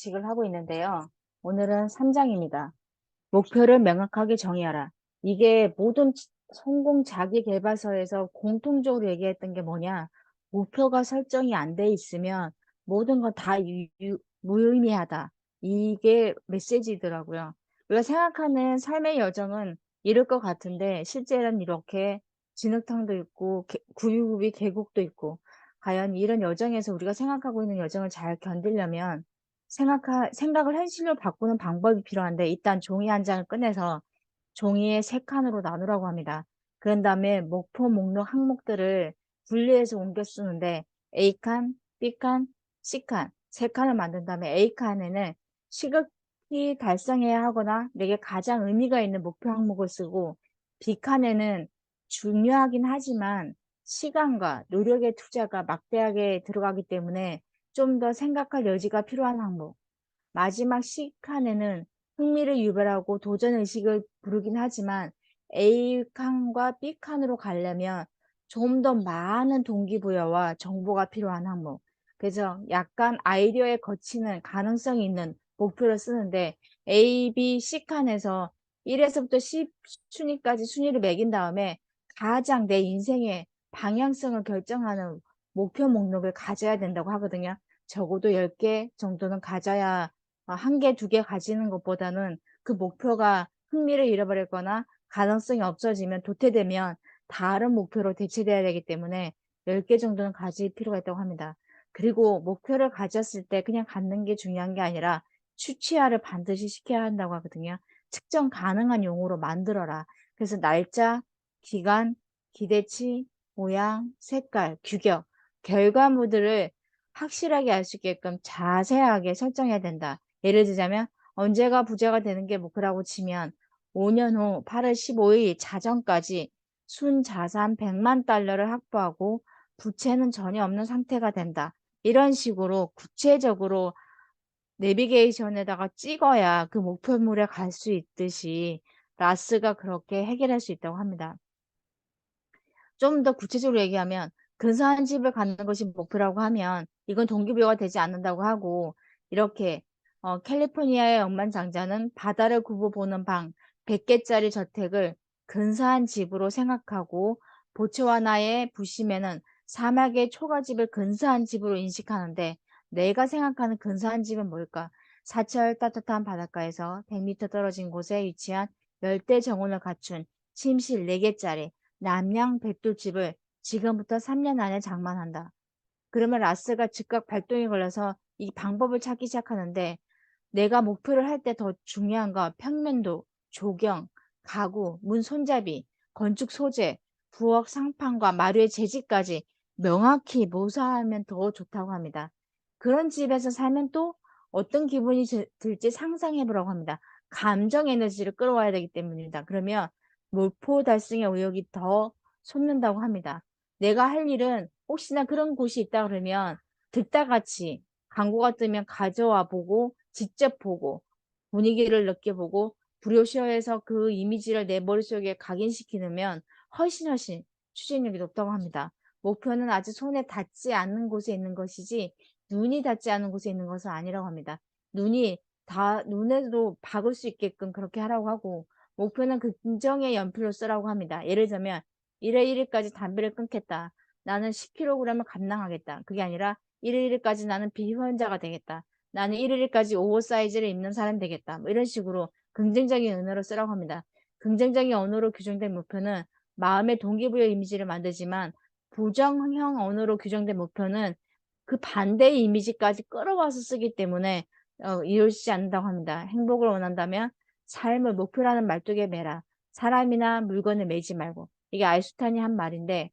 식을 하고 있는데요. 오늘은 3장입니다. 목표를 명확하게 정의하라. 이게 모든 성공 자기계발서에서 공통적으로 얘기했던 게 뭐냐? 목표가 설정이 안 돼 있으면 모든 건 다 무의미하다. 이게 메시지더라고요. 우리가 생각하는 삶의 여정은 이럴 것 같은데 실제는 이렇게 진흙탕도 있고 구유구비 계곡도 있고 과연 이런 여정에서 우리가 생각하고 있는 여정을 잘 견디려면 생각을 현실로 바꾸는 방법이 필요한데 일단 종이 한 장을 꺼내서 종이에 세 칸으로 나누라고 합니다. 그런 다음에 목표 목록 항목들을 분리해서 옮겨 쓰는데 A칸, B칸, C칸 세 칸을 만든 다음에 A칸에는 시급히 달성해야 하거나 내게 가장 의미가 있는 목표 항목을 쓰고 B칸에는 중요하긴 하지만 시간과 노력의 투자가 막대하게 들어가기 때문에 좀 더 생각할 여지가 필요한 항목. 마지막 C칸에는 흥미를 유발하고 도전 의식을 부르긴 하지만 A칸과 B칸으로 가려면 좀 더 많은 동기부여와 정보가 필요한 항목. 그래서 약간 아이디어에 거치는 가능성이 있는 목표를 쓰는데 A, B, C칸에서 1에서부터 10 순위까지 순위를 매긴 다음에 가장 내 인생의 방향성을 결정하는 목표 목록을 가져야 된다고 하거든요. 적어도 10개 정도는 가져야 1개, 2개 가지는 것보다는 그 목표가 흥미를 잃어버리거나 가능성이 없어지면 도태되면 다른 목표로 대체돼야 되기 때문에 10개 정도는 가질 필요가 있다고 합니다. 그리고 목표를 가졌을 때 그냥 갖는 게 중요한 게 아니라 수치화를 반드시 시켜야 한다고 하거든요. 측정 가능한 용어로 만들어라. 그래서 날짜, 기간, 기대치, 모양, 색깔, 규격, 결과물들을 확실하게 알 수 있게끔 자세하게 설정해야 된다. 예를 들자면 언제가 부자가 되는 게 목표라고 치면 5년 후 8월 15일 자정까지 순자산 100만 달러를 확보하고 부채는 전혀 없는 상태가 된다. 이런 식으로 구체적으로 내비게이션에다가 찍어야 그 목표물에 갈 수 있듯이 라스가 그렇게 해결할 수 있다고 합니다. 좀 더 구체적으로 얘기하면 근사한 집을 갖는 것이 목표라고 하면 이건 동기부여가 되지 않는다고 하고 이렇게 캘리포니아의 억만장자는 바다를 굽어 보는 방 100개짜리 저택을 근사한 집으로 생각하고 보츠와나의 부심에는 사막의 초가집을 근사한 집으로 인식하는데 내가 생각하는 근사한 집은 뭘까? 사철 따뜻한 바닷가에서 100m 떨어진 곳에 위치한 열대 정원을 갖춘 침실 4개짜리 남양 백돌집을 지금부터 3년 안에 장만한다. 그러면 라스가 즉각 발동이 걸려서 이 방법을 찾기 시작하는데 내가 목표를 할 때 더 중요한 거 평면도, 조경, 가구, 문 손잡이, 건축 소재, 부엌 상판과 마루의 재질까지 명확히 묘사하면 더 좋다고 합니다. 그런 집에서 살면 또 어떤 기분이 들지 상상해 보라고 합니다. 감정 에너지를 끌어와야 되기 때문입니다. 그러면 목표 달성의 의욕이 더 솟는다고 합니다. 내가 할 일은 혹시나 그런 곳이 있다 그러면 듣다 같이 광고가 뜨면 가져와 보고 직접 보고 분위기를 느껴보고 브로셔에서 그 이미지를 내 머릿속에 각인시키면 훨씬 추진력이 높다고 합니다. 목표는 아직 손에 닿지 않는 곳에 있는 것이지 눈이 닿지 않은 곳에 있는 것은 아니라고 합니다. 눈이 다 눈에도 박을 수 있게끔 그렇게 하라고 하고 목표는 긍정의 연필로 쓰라고 합니다. 예를 들면 1회 1일까지 담배를 끊겠다. 나는 10kg을 감당하겠다. 그게 아니라 1일 1일까지 나는 비혼자가 되겠다. 나는 1일 1일까지 오버사이즈를 입는 사람이 되겠다. 뭐 이런 식으로 긍정적인 언어로 쓰라고 합니다. 긍정적인 언어로 규정된 목표는 마음의 동기부여 이미지를 만들지만 부정형 언어로 규정된 목표는 그 반대의 이미지까지 끌어와서 쓰기 때문에 이루어지지 않는다고 합니다. 행복을 원한다면 삶을 목표라는 말뚝에 매라. 사람이나 물건을 매지 말고. 이게 아인슈타인이 한 말인데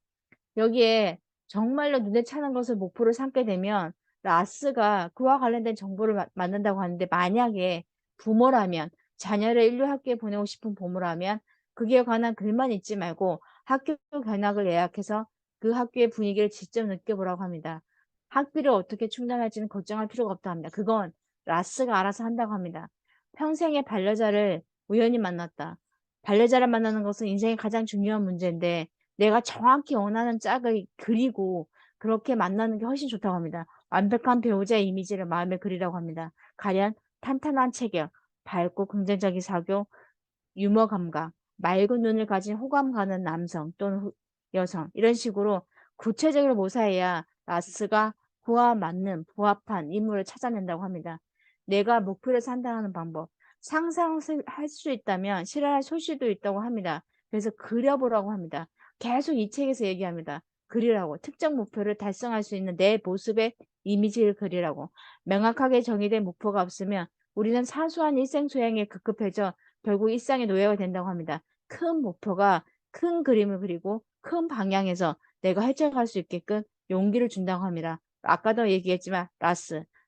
여기에 정말로 눈에 차는 것을 목표로 삼게 되면 라스가 그와 관련된 정보를 만든다고 하는데 만약에 부모라면 자녀를 인류 학교에 보내고 싶은 부모라면 그에 관한 글만 읽지 말고 학교 견학을 예약해서 그 학교의 분위기를 직접 느껴보라고 합니다. 학비를 어떻게 충당할지는 걱정할 필요가 없다 합니다. 그건 라스가 알아서 한다고 합니다. 평생의 반려자를 우연히 만났다. 반려자를 만나는 것은 인생의 가장 중요한 문제인데 내가 정확히 원하는 짝을 그리고 그렇게 만나는 게 훨씬 좋다고 합니다. 완벽한 배우자의 이미지를 마음에 그리라고 합니다. 가령 탄탄한 체격, 밝고 긍정적인 사교, 유머 감각, 맑은 눈을 가진 호감 가는 남성 또는 여성 이런 식으로 구체적으로 묘사해야 라스가 그와 맞는 부합한 인물을 찾아낸다고 합니다. 내가 목표를 산다는 방법. 상상할 수 있다면 실현할 소실도 있다고 합니다. 그래서 그려보라고 합니다. 계속 이 책에서 얘기합니다. 그리라고. 특정 목표를 달성할 수 있는 내 모습의 이미지를 그리라고. 명확하게 정의된 목표가 없으면 우리는 사소한 일생 소행에 급급해져 결국 일상의 노예가 된다고 합니다. 큰 목표가 큰 그림을 그리고 큰 방향에서 내가 헤쳐갈 수 있게끔 용기를 준다고 합니다. 아까도 얘기했지만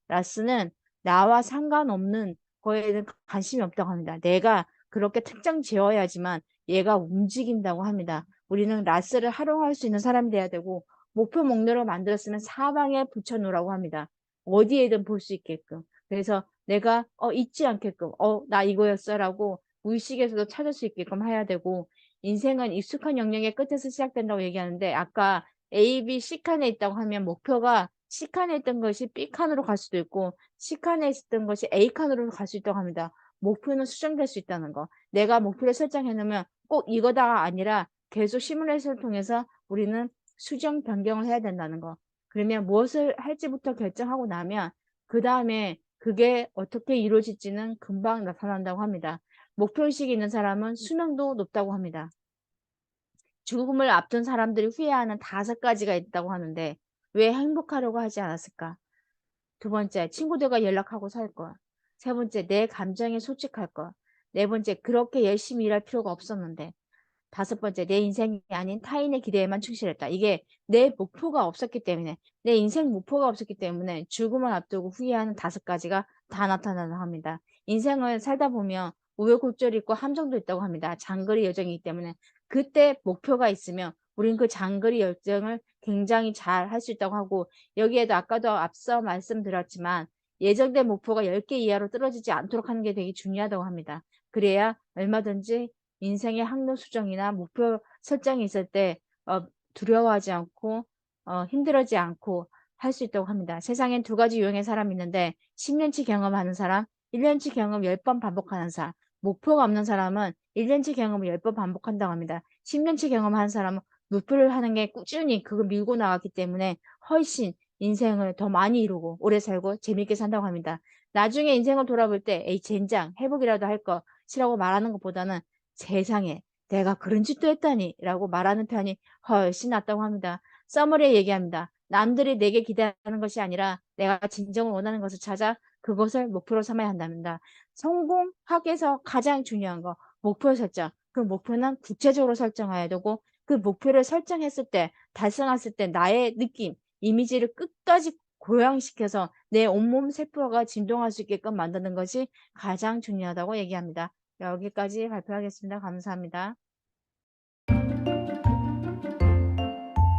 라스는 나와 상관없는 거에는 관심이 없다고 합니다. 내가 그렇게 특정 지어야지만 얘가 움직인다고 합니다. 우리는 라스를 활용할 수 있는 사람이 돼야 되고 목표 목록을 만들었으면 사방에 붙여놓으라고 합니다. 어디에든 볼 수 있게끔. 그래서 내가 잊지 않게끔 나 이거였어라고 무의식에서도 찾을 수 있게끔 해야 되고 인생은 익숙한 영역의 끝에서 시작된다고 얘기하는데 아까 A, B, C칸에 있다고 하면 목표가 C칸에 있던 것이 B칸으로 갈 수도 있고 C칸에 있었던 것이 A칸으로 갈 수 있다고 합니다. 목표는 수정될 수 있다는 거. 내가 목표를 설정해 놓으면 꼭 이거다가 아니라 계속 시뮬레이션을 통해서 우리는 수정 변경을 해야 된다는 거. 그러면 무엇을 할지부터 결정하고 나면 그 다음에 그게 어떻게 이루어질지는 금방 나타난다고 합니다. 목표의식이 있는 사람은 수명도 높다고 합니다. 죽음을 앞둔 사람들이 후회하는 5가지가 있다고 하는데 왜 행복하려고 하지 않았을까? 두 번째, 친구들과 연락하고 살 것. 세 번째, 내 감정에 솔직할 것. 네 번째, 그렇게 열심히 일할 필요가 없었는데. 5번째, 내 인생이 아닌 타인의 기대에만 충실했다. 이게 내 목표가 없었기 때문에, 내 인생 목표가 없었기 때문에 죽음을 앞두고 후회하는 5가지가 다 나타나는 합니다. 인생을 살다 보면 우여곡절이 있고 함정도 있다고 합니다. 장거리 여정이기 때문에 그때 목표가 있으면 우린 그 장거리 여정을 굉장히 잘 할 수 있다고 하고 여기에도 아까도 앞서 말씀드렸지만 예정된 목표가 10개 이하로 떨어지지 않도록 하는 게 되게 중요하다고 합니다. 그래야 얼마든지 인생의 항로 수정이나 목표 설정이 있을 때 두려워하지 않고 힘들어지 않고 할 수 있다고 합니다. 세상엔 2가지 유형의 사람이 있는데 10년치 경험하는 사람, 1년치 경험 10번 반복하는 사람. 목표가 없는 사람은 1년치 경험을 10번 반복한다고 합니다. 10년치 경험하는 사람은 목표를 하는 게 꾸준히 그걸 밀고 나갔기 때문에 훨씬 인생을 더 많이 이루고 오래 살고 재밌게 산다고 합니다. 나중에 인생을 돌아볼 때 에이 젠장 회복이라도 할 것이라고 말하는 것보다는 세상에 내가 그런 짓도 했다니 라고 말하는 편이 훨씬 낫다고 합니다. 서머리에 얘기합니다. 남들이 내게 기대하는 것이 아니라 내가 진정을 원하는 것을 찾아 그것을 목표로 삼아야 한답니다. 성공하기 위해서 가장 중요한 거 목표 설정. 그 목표는 구체적으로 설정해야 되고 그 목표를 설정했을 때 달성했을 때 나의 느낌, 이미지를 끝까지 고양시켜서 내 온몸 세포가 진동할 수 있게끔 만드는 것이 가장 중요하다고 얘기합니다. 여기까지 발표하겠습니다. 감사합니다.